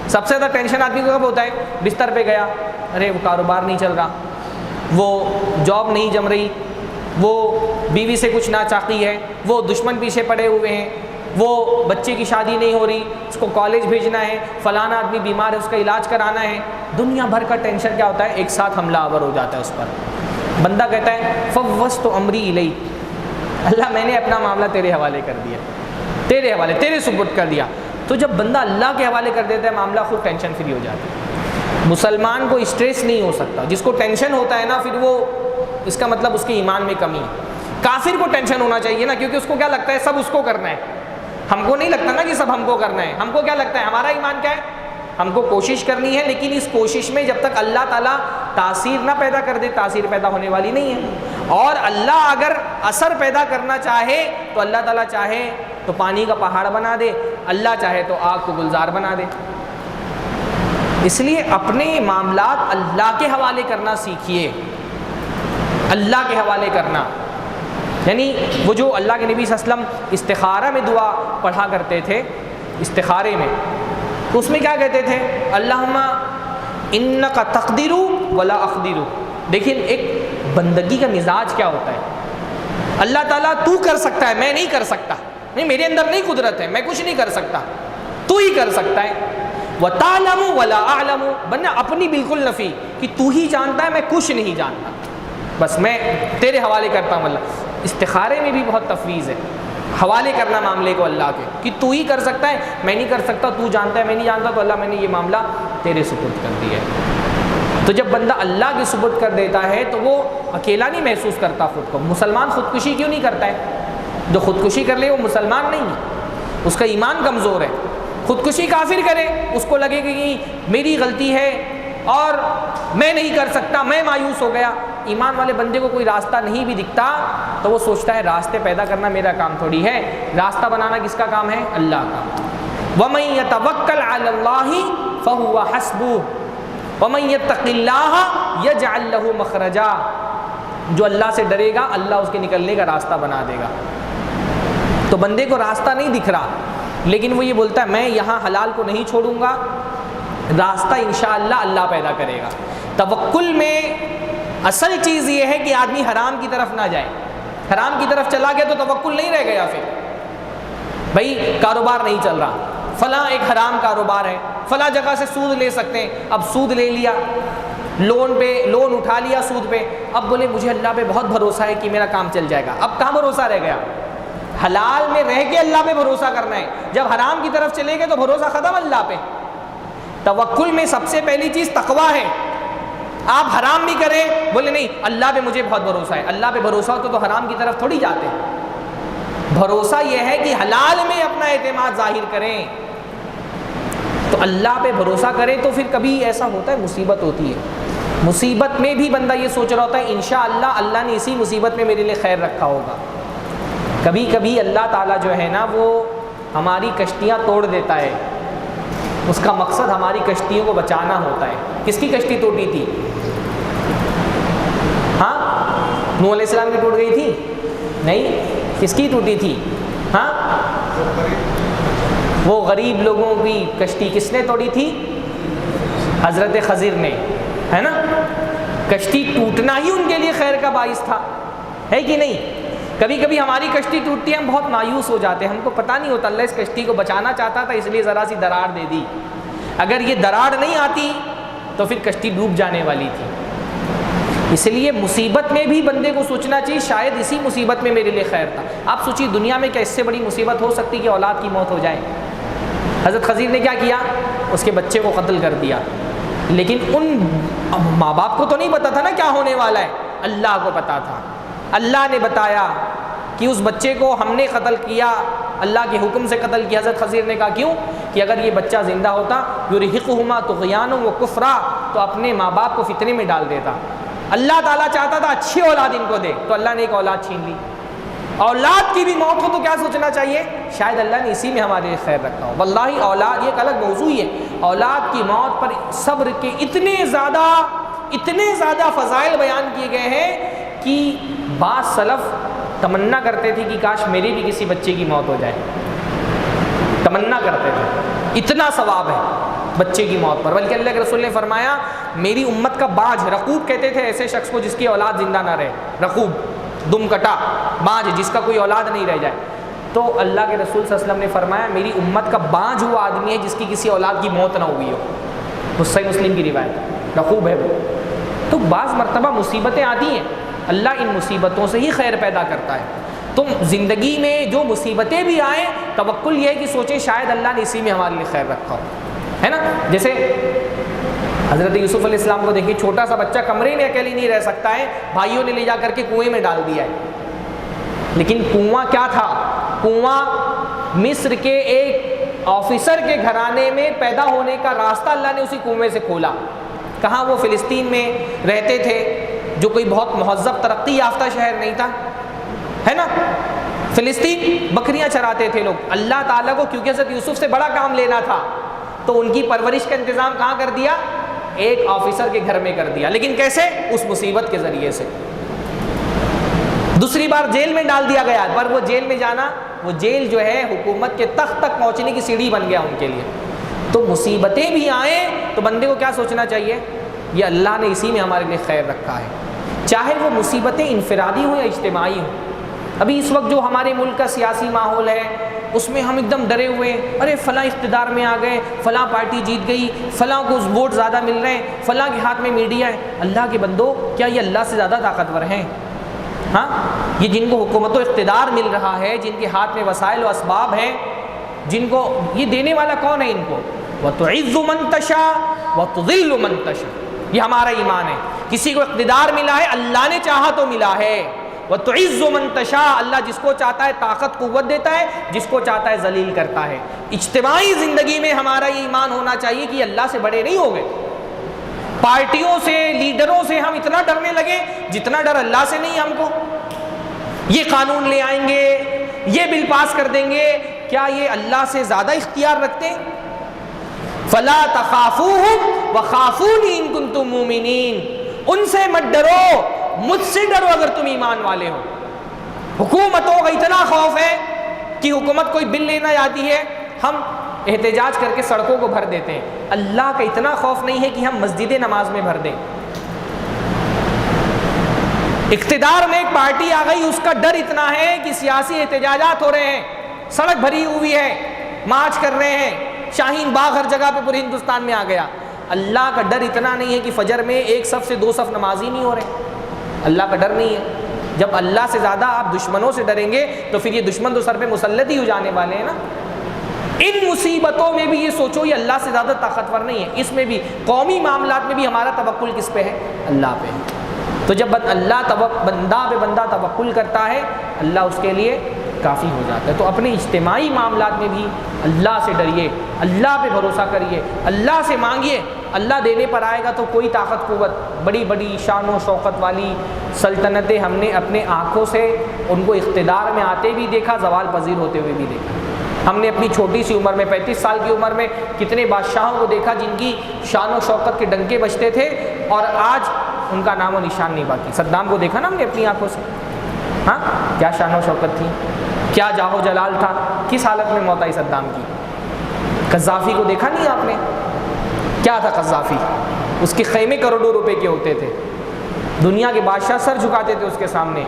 سب سے زیادہ ٹینشن آدمی کو کب ہوتا ہے؟ بستر پہ گیا، ارے وہ کاروبار نہیں چل رہا، وہ جاب نہیں جم رہی، وہ بیوی سے کچھ ناچاقی ہے، وہ دشمن پیچھے پڑے ہوئے ہیں، وہ بچے کی شادی نہیں ہو رہی، اس کو کالج بھیجنا ہے، فلانا آدمی بیمار ہے اس کا علاج کرانا ہے، دنیا بھر کا ٹینشن کیا ہوتا ہے ایک ساتھ حملہ آور ہو جاتا ہے اس پر۔ بندہ کہتا ہے فوضت امری الیک، اللہ میں نے اپنا معاملہ تیرے حوالے کر دیا، تیرے حوالے، تیرے سپرد کر دیا۔ تو جب بندہ اللہ کے حوالے کر دیتا ہے معاملہ، خود ٹینشن فری ہو جاتا ہے۔ مسلمان کو اسٹریس نہیں ہو سکتا، جس کو ٹینشن ہوتا ہے نا پھر وہ، اس کا مطلب اس کے ایمان میں کمی ہے۔ کافر کو ٹینشن ہونا چاہیے نا، کیونکہ اس کو کیا لگتا ہے سب اس کو کرنا ہے، ہم کو نہیں لگتا نا کہ سب ہم کو کرنا ہے، ہم کو کیا لگتا ہے ہمارا ایمان کیا ہے، ہم کو کوشش کرنی ہے، لیکن اس کوشش میں جب تک اللہ تعالیٰ تاثیر نہ پیدا کر دے تاثیر پیدا ہونے والی نہیں ہے۔ اور اللہ اگر اثر پیدا کرنا چاہے تو اللہ تعالیٰ چاہے تو پانی کا پہاڑ بنا دے، اللہ چاہے تو آگ کو گلزار بنا دے۔ اس لیے اپنے معاملات اللہ کے حوالے کرنا سیکھیے، اللہ کے حوالے کرنا، یعنی وہ جو اللہ کے نبی صلی اللہ علیہ وسلم استخارہ میں دعا پڑھا کرتے تھے، استخارے میں، تو اس میں کیا کہتے تھے؟ اللہم انک تقدر ولا اقدر۔ دیکھیں ایک بندگی کا مزاج کیا ہوتا ہے، اللہ تعالیٰ تو کر سکتا ہے، میں نہیں کر سکتا، نہیں میرے اندر نہیں قدرت ہے، میں کچھ نہیں کر سکتا، تو ہی کر سکتا ہے۔ وَتَعْلَمُ وَلَا أَعْلَمُ، بننا اپنی بالکل نفی کہ تو ہی جانتا ہے، میں کچھ نہیں جانتا، بس میں تیرے حوالے کرتا ہوں اللہ۔ استخارے میں بھی بہت تفویض ہے، حوالے کرنا معاملے کو اللہ کے، کہ تو ہی کر سکتا ہے، میں نہیں کر سکتا، تو جانتا ہے میں نہیں جانتا، تو اللہ میں نے یہ معاملہ تیرے سپرد کر دیا ہے۔ تو جب بندہ اللہ کے سپرد کر دیتا ہے تو وہ اکیلا نہیں محسوس کرتا خود کو۔ مسلمان خودکشی کیوں نہیں کرتا ہے؟ جو خودکشی کر لے وہ مسلمان نہیں ہے، اس کا ایمان کمزور ہے۔ خودکشی کافر کرے، اس کو لگے کہ میری غلطی ہے اور میں نہیں کر سکتا، میں مایوس ہو گیا۔ ایمان والے بندے کو کوئی راستہ نہیں بھی دکھتا تو وہ سوچتا ہے راستے پیدا کرنا میرا کام تھوڑی ہے، راستہ بنانا کس کا کام ہے؟ اللہ کا۔ وَمَن يَتَوَكَّلْ عَلَى اللَّهِ فَهُوَ حَسْبُهُ وَمَن يَتَّقِ اللَّهَ يَجْعَل لَّهُ مَخْرَجًا، جو اللہ سے ڈرے گا اللہ اس کے نکلنے کا راستہ بنا دے گا۔ تو بندے کو راستہ نہیں دکھ رہا، لیکن وہ یہ بولتا ہے میں یہاں حلال کو نہیں چھوڑوں گا، راستہ انشاءاللہ اللہ پیدا کرے گا۔ توکل میں اصل چیز یہ ہے کہ آدمی حرام کی طرف نہ جائے، حرام کی طرف چلا گیا تو توکل نہیں رہ گیا۔ پھر بھائی کاروبار نہیں چل رہا، فلاں ایک حرام کاروبار ہے، فلاں جگہ سے سود لے سکتے ہیں، اب سود لے لیا، لون اٹھا لیا سود پہ، اب بولے مجھے اللہ پہ بہت بھروسہ ہے کہ میرا کام چل جائے گا۔ اب کہاں بھروسہ رہ گیا؟ حلال میں رہ کے اللہ پہ بھروسہ کرنا ہے، جب حرام کی طرف چلے گئے تو بھروسہ ختم اللہ پہ۔ توکل میں سب سے پہلی چیز تقویٰ ہے۔ آپ حرام بھی کریں، بولے نہیں اللہ پہ مجھے بہت بھروسہ ہے، اللہ پہ بھروسہ ہوتا تو حرام کی طرف تھوڑی جاتے ہیں۔ بھروسہ یہ ہے کہ حلال میں اپنا اعتماد ظاہر کریں، تو اللہ پہ بھروسہ کریں تو پھر کبھی ایسا ہوتا ہے مصیبت ہوتی ہے، مصیبت میں بھی بندہ یہ سوچ رہا ہوتا ہے انشاءاللہ اللہ نے اسی مصیبت میں میرے لیے خیر رکھا ہوگا۔ کبھی کبھی اللہ تعالیٰ جو ہے نا وہ ہماری کشتیاں توڑ دیتا ہے، اس کا مقصد ہماری کشتیوں کو بچانا ہوتا ہے۔ کس کی کشتی ٹوٹی تھی؟ ہاں نوح علیہ السلام کی ٹوٹ گئی تھی؟ نہیں، کس کی ٹوٹی تھی؟ ہاں وہ غریب لوگوں کی کشتی کس نے توڑی تھی؟ حضرت خضر نے، ہے نا؟ کشتی ٹوٹنا ہی ان کے لیے خیر کا باعث تھا، ہے کہ نہیں؟ کبھی کبھی ہماری کشتی ٹوٹتی ہے، ہم بہت مایوس ہو جاتے ہیں، ہم کو پتہ نہیں ہوتا اللہ اس کشتی کو بچانا چاہتا تھا اس لیے ذرا سی دراڑ دے دی، اگر یہ دراڑ نہیں آتی تو پھر کشتی ڈوب جانے والی تھی۔ اس لیے مصیبت میں بھی بندے کو سوچنا چاہیے شاید اسی مصیبت میں میرے لیے خیر تھا۔ آپ سوچیے دنیا میں کیا اس سے بڑی مصیبت ہو سکتی کہ اولاد کی موت ہو جائے؟ حضرت خضر نے کیا کیا؟ اس کے بچے کو قتل کر دیا، لیکن ان ماں باپ کو تو نہیں پتا تھا نا کیا ہونے والا ہے، اللہ کو پتا تھا۔ اللہ نے بتایا کہ اس بچے کو ہم نے قتل کیا، اللہ کے حکم سے قتل کیا۔ حضرت خضر نے کہا کیوں؟ کہ اگر یہ بچہ زندہ ہوتا یرہقہما طغیانا و کفرا، تو اپنے ماں باپ کو فتنے میں ڈال دیتا۔ اللہ تعالیٰ چاہتا تھا اچھی اولاد ان کو دے، تو اللہ نے ایک اولاد چھین لی۔ اولاد کی بھی موت ہو تو کیا سوچنا چاہیے؟ شاید اللہ نے اسی میں ہمارے لیے خیر رکھا ہو۔ واللہ اولاد یہ ایک الگ موضوع ہے، اولاد کی موت پر صبر کے اتنے زیادہ فضائل بیان کیے گئے ہیں کہ بعض سلف تمنا کرتے تھے کہ کاش میری بھی کسی بچے کی موت ہو جائے، تمنا کرتے تھے، اتنا ثواب ہے بچے کی موت پر. بلکہ اللہ کے رسول نے فرمایا میری امت کا باج، رقوب کہتے تھے ایسے شخص کو جس کی اولاد زندہ نہ رہے، رقوب دم کٹا باج جس کا کوئی اولاد نہیں رہ جائے. تو اللہ کے رسول صلی اللہ علیہ وسلم نے فرمایا میری امت کا باج وہ آدمی ہے جس کی کسی اولاد کی موت نہ ہوئی ہو. وہ صحیح مسلم کی روایت، رقوب ہے وہ. تو بعض مرتبہ مصیبتیں آتی ہیں، اللہ ان مصیبتوں سے ہی خیر پیدا کرتا ہے. تم زندگی میں جو مصیبتیں بھی آئیں توکل یہ ہے کہ سوچیں شاید اللہ نے اسی میں ہمارے لیے خیر رکھا ہو، ہے نا. جیسے حضرت یوسف علیہ السلام کو دیکھیں، چھوٹا سا بچہ کمرے میں اکیلے نہیں رہ سکتا ہے، بھائیوں نے لے جا کر کے کنویں میں ڈال دیا ہے. لیکن کنواں کیا تھا؟ کنواں مصر کے ایک آفیسر کے گھرانے میں پیدا ہونے کا راستہ اللہ نے اسی کنویں سے کھولا. کہاں وہ فلسطین میں رہتے تھے جو کوئی بہت مہذب ترقی یافتہ شہر نہیں تھا، ہے نا. فلسطین بکریاں چراتے تھے لوگ. اللہ تعالیٰ کو کیونکہ حضرت یوسف سے بڑا کام لینا تھا تو ان کی پرورش کا انتظام کہاں کر دیا؟ ایک آفیسر کے گھر میں کر دیا. لیکن کیسے؟ اس مصیبت کے ذریعے سے. دوسری بار جیل میں ڈال دیا گیا، پر وہ جیل میں جانا، وہ جیل جو ہے حکومت کے تخت تک پہنچنے کی سیڑھی بن گیا ان کے لیے. تو مصیبتیں بھی آئیں تو بندے کو کیا سوچنا چاہیے؟ یہ اللہ نے اسی میں ہمارے لیے خیر رکھا ہے. چاہے وہ مصیبتیں انفرادی ہوں یا اجتماعی ہوں. ابھی اس وقت جو ہمارے ملک کا سیاسی ماحول ہے اس میں ہم ایک دم ڈرے ہوئے ہیں، ارے فلاں اقتدار میں آ گئے، فلاں پارٹی جیت گئی، فلاں کو ووٹ زیادہ مل رہے ہیں، فلاں کے ہاتھ میں میڈیا ہے. اللہ کے بندو، کیا یہ اللہ سے زیادہ طاقتور ہیں؟ ہاں، یہ جن کو حکومت و اقتدار مل رہا ہے، جن کے ہاتھ میں وسائل و اسباب ہیں، جن کو یہ دینے والا کون ہے؟ ان کو وَتُعِزُّ مَن تَشَاءُ وَتُذِلُّ مَن تَشَاءُ. یہ ہمارا ایمان ہے. کسی کو اقتدار ملا ہے اللہ نے چاہا تو ملا ہے. وَتُعِزُّ مَن تَشَاءُ، اللہ جس کو چاہتا ہے طاقت قوت دیتا ہے، جس کو چاہتا ہے ذلیل کرتا ہے. اجتماعی زندگی میں ہمارا یہ ایمان ہونا چاہیے کہ اللہ سے بڑے نہیں ہو گئے. پارٹیوں سے، لیڈروں سے ہم اتنا ڈرنے لگے جتنا ڈر اللہ سے نہیں ہم کو. یہ قانون لے آئیں گے، یہ بل پاس کر دیں گے، کیا یہ اللہ سے زیادہ اختیار رکھتے ہیں؟ فَلَا تَخَافُوهُمْ وَخَافُونِي إِن كُنتُم مُؤْمِنِينَ. ان سے مت ڈرو، مجھ سے ڈرو اگر تم ایمان والے ہو. حکومتوں کا اتنا خوف ہے کہ حکومت کوئی بل لینا آتی ہے ہم احتجاج کر کے سڑکوں کو بھر دیتے ہیں. اللہ کا اتنا خوف نہیں ہے کہ ہم مسجد نماز میں بھر دیں. اقتدار میں ایک پارٹی آ گئی، اس کا ڈر اتنا ہے کہ سیاسی احتجاجات ہو رہے ہیں، سڑک بھری ہوئی ہے، مارچ کر رہے ہیں، شاہین باغ ہر جگہ پہ پورے ہندوستان میں آ گیا. اللہ کا ڈر اتنا نہیں ہے کہ فجر میں ایک صف سے دو صف نمازی نہیں ہو رہے. اللہ کا ڈر نہیں ہے. جب اللہ سے زیادہ آپ دشمنوں سے ڈریں گے تو پھر یہ دشمن تو سر پہ مسلط ہی ہو جانے والے ہیں نا. ان مصیبتوں میں بھی یہ سوچو یہ اللہ سے زیادہ طاقتور نہیں ہے. اس میں بھی قومی معاملات میں بھی ہمارا توکل کس پہ ہے؟ اللہ پہ. تو جب بندہ پہ بندہ توکل کرتا ہے اللہ اس کے لیے کافی ہو جاتا ہے. تو اپنے اجتماعی معاملات میں بھی اللہ سے ڈریے، اللہ پہ بھروسہ کریے، اللہ سے مانگیے. اللہ دینے پر آئے گا تو کوئی طاقت قوت. بڑی بڑی شان و شوقت والی سلطنتیں ہم نے اپنے آنکھوں سے ان کو اقتدار میں آتے بھی دیکھا، زوال پذیر ہوتے ہوئے بھی دیکھا. ہم نے اپنی چھوٹی سی عمر میں 35 سال کی عمر میں کتنے بادشاہوں کو دیکھا جن کی شان و شوقت کے ڈنکے بجتے تھے اور آج ان کا نام و نشان نہیں باقی. صدام کو دیکھا نا ہم نے اپنی آنکھوں سے، ہاں کیا شان و شوقت تھی، کیا جاہ و جلال تھا، کس حالت میں موت آئی صدام کی. قذافی کو دیکھا نہیں آپ نے، کیا تھا قذافی؟ اس کے خیمے کروڑوں روپے کے ہوتے تھے، دنیا کے بادشاہ سر جھکاتے تھے اس کے سامنے.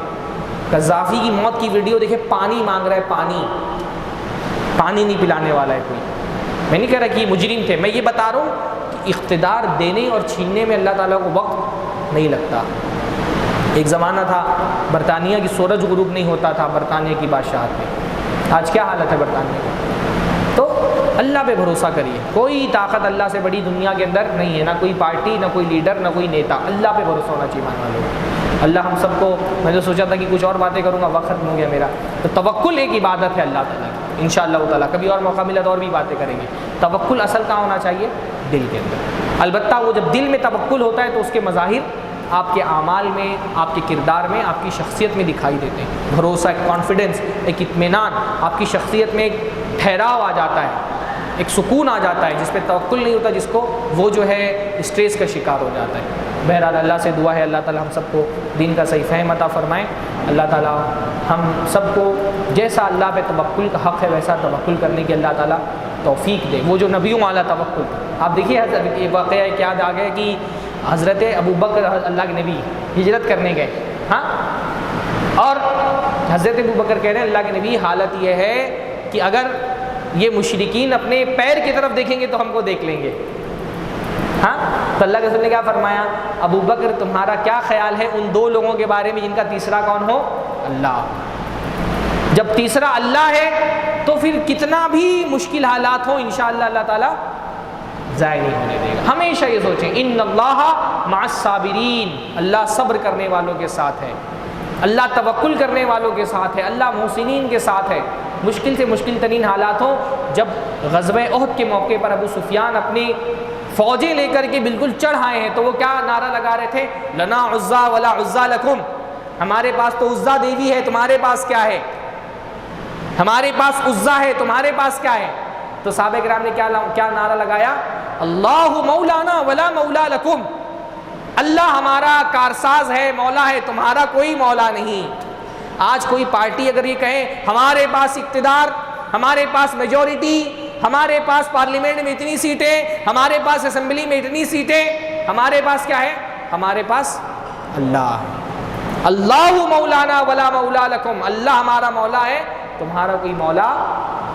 قذافی کی موت کی ویڈیو دیکھے، پانی مانگ رہا ہے، پانی نہیں پلانے والا ہے کوئی. میں نہیں کہہ رہا کہ یہ مجرم تھے، میں یہ بتا رہا ہوں کہ اقتدار دینے اور چھیننے میں اللہ تعالیٰ کو وقت نہیں لگتا. ایک زمانہ تھا برطانیہ کی سورج غروب نہیں ہوتا تھا برطانیہ کی بادشاہت میں. آج کیا حالت ہے برطانیہ کی؟ تو اللہ پہ بھروسہ کریے. کوئی طاقت اللہ سے بڑی دنیا کے اندر نہیں ہے، نہ کوئی پارٹی، نہ کوئی لیڈر، نہ کوئی نیتا. اللہ پہ بھروسہ ہونا چاہیے مان والوں. اللہ ہم سب کو، میں تو سوچا تھا کہ کچھ اور باتیں کروں گا، وقت ختم ہو گیا میرا. تو توکل ایک عبادت ہے اللہ تعالیٰ کی. انشاءاللہ تعالیٰ کبھی اور موقع ملا تو اور بھی باتیں کریں گے. توکل اصل کہاں ہونا چاہیے؟ دل کے اندر. البتہ وہ جب دل میں توکل ہوتا ہے تو اس کے مظاہر آپ کے اعمال میں، آپ کے کردار میں، آپ کی شخصیت میں دکھائی دیتے ہیں. بھروسہ، ایک کانفیڈنس، ایک اطمینان، آپ کی شخصیت میں ایک ٹھہراؤ آ جاتا ہے، ایک سکون آ جاتا ہے. جس پہ توکل نہیں ہوتا، جس کو وہ جو ہے اسٹریس کا شکار ہو جاتا ہے. بہرحال اللہ سے دعا ہے اللہ تعالیٰ ہم سب کو دین کا صحیح فہم عطا فرمائیں. اللہ تعالیٰ ہم سب کو جیسا اللہ پہ توکل کا حق ہے ویسا توکل کرنے کی اللہ تعالیٰ توفیق دے، وہ جو نبیوں والا توکل تھا۔ آپ دیکھیے حضرت یہ واقعہ ایک یاد آ گیا کہ حضرت ابو بکر اللہ کے نبی ہجرت کرنے گئے، ہاں، اور حضرت ابو بکر کہہ رہے ہیں اللہ کے نبی حالت یہ ہے کہ اگر یہ مشرکین اپنے پیر کی طرف دیکھیں گے تو ہم کو دیکھ لیں گے، ہاں، تو اللہ کے رسول نے کیا فرمایا، ابو بکر تمہارا کیا خیال ہے ان دو لوگوں کے بارے میں جن کا تیسرا کون ہو؟ اللہ۔ جب تیسرا اللہ ہے تو پھر کتنا بھی مشکل حالات ہو انشاءاللہ اللہ تعالیٰ ضائع نہیں ہونے دے گا۔ ہمیشہ یہ سوچیں ان اللہ مع الصابرین، اللہ صبر کرنے والوں کے ساتھ ہے، اللہ توکل کرنے والوں کے ساتھ ہے، اللہ محسنین کے ساتھ ہے۔ مشکل سے مشکل ترین حالات ہوں، جب غزوہ احد کے موقع پر ابو سفیان اپنی فوجیں لے کر کے بالکل چڑھ آئے ہیں تو وہ کیا نعرہ لگا رہے تھے؟ لنا عزا ولا عزا لکم، ہمارے پاس تو عزا دیوی ہے، تمہارے پاس کیا ہے؟ ہمارے پاس عزا ہے، تمہارے پاس کیا ہے؟ تو صحابہ کرام نے کیا نعرہ لگایا؟ اللہ مولانا ولا مولا لکم، اللہ ہمارا کارساز ہے، مولا ہے، تمہارا کوئی مولا نہیں۔ آج کوئی پارٹی اگر یہ کہے ہمارے پاس اقتدار، ہمارے پاس میجورٹی، ہمارے پاس پارلیمنٹ میں اتنی سیٹیں، ہمارے پاس اسمبلی میں اتنی سیٹیں، ہمارے پاس کیا ہے؟ ہمارے پاس اللہ ہے۔ اللہ مولانا ولا مولا لکم، اللہ ہمارا مولا ہے، تمہارا کوئی مولا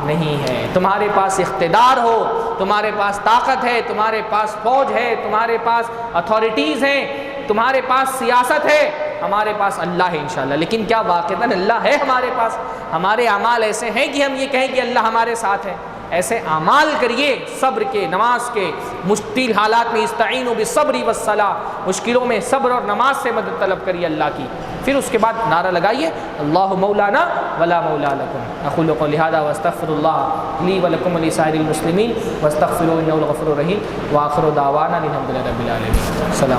نہیں ہے۔ تمہارے پاس اقتدار ہو، تمہارے پاس طاقت ہے، تمہارے پاس فوج ہے، تمہارے پاس اتھارٹیز ہیں، تمہارے پاس سیاست ہے، ہمارے پاس اللہ ہے انشاءاللہ۔ لیکن کیا واقعتاً اللہ ہے ہمارے پاس؟ ہمارے اعمال ایسے ہیں کہ ہم یہ کہیں کہ اللہ ہمارے ساتھ ہے؟ ایسے اعمال کریے، صبر کے، نماز کے، مشکل حالات میں استعینوا بالصبر والصلاۃ، مشکلوں میں صبر اور نماز سے مدد طلب کریے اللہ کی۔ پھر اس کے بعد نعرہ لگائیے اللہ مولانا ولا مولا لکم۔ اقول قولی ھذا واستغفر اللہ لی ولکم ولسائر المسلمین واستغفروہ انہ الغفور الرحیم، وآخر دعوانا الحمد للہ رب العالمین۔ السلام